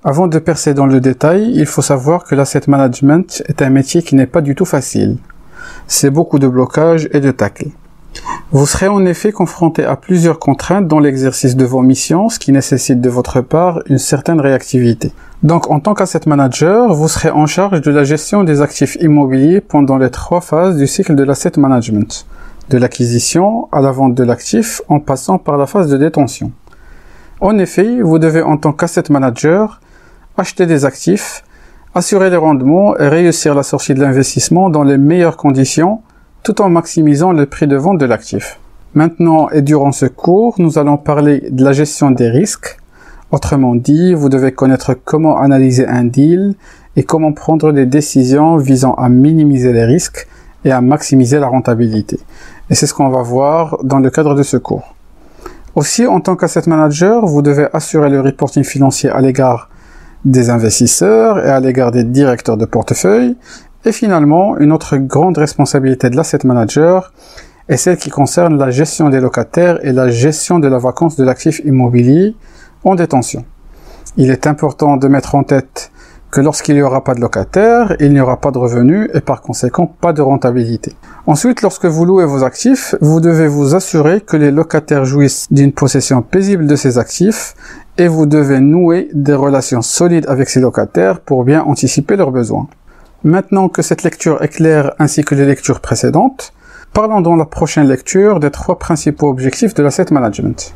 Avant de percer dans le détail, il faut savoir que l'asset management est un métier qui n'est pas du tout facile. C'est beaucoup de blocages et de tacles. Vous serez en effet confronté à plusieurs contraintes dans l'exercice de vos missions, ce qui nécessite de votre part une certaine réactivité. Donc en tant qu'asset manager, vous serez en charge de la gestion des actifs immobiliers pendant les 3 phases du cycle de l'asset management, de l'acquisition à la vente de l'actif en passant par la phase de détention. En effet, vous devez en tant qu'asset manager acheter des actifs, assurer les rendements et réussir la sortie de l'investissement dans les meilleures conditions, tout en maximisant le prix de vente de l'actif. Maintenant et durant ce cours, nous allons parler de la gestion des risques. Autrement dit, vous devez connaître comment analyser un deal et comment prendre des décisions visant à minimiser les risques et à maximiser la rentabilité. Et c'est ce qu'on va voir dans le cadre de ce cours. Aussi, en tant qu'asset manager, vous devez assurer le reporting financier à l'égard des investisseurs et à l'égard des directeurs de portefeuille. Et finalement, une autre grande responsabilité de l'asset manager est celle qui concerne la gestion des locataires et la gestion de la vacance de l'actif immobilier en détention. Il est important de mettre en tête que lorsqu'il n'y aura pas de locataires, il n'y aura pas de revenus et par conséquent pas de rentabilité. Ensuite, lorsque vous louez vos actifs, vous devez vous assurer que les locataires jouissent d'une possession paisible de ces actifs et vous devez nouer des relations solides avec ces locataires pour bien anticiper leurs besoins. Maintenant que cette lecture est claire ainsi que les lectures précédentes, parlons dans la prochaine lecture des 3 principaux objectifs de l'asset management.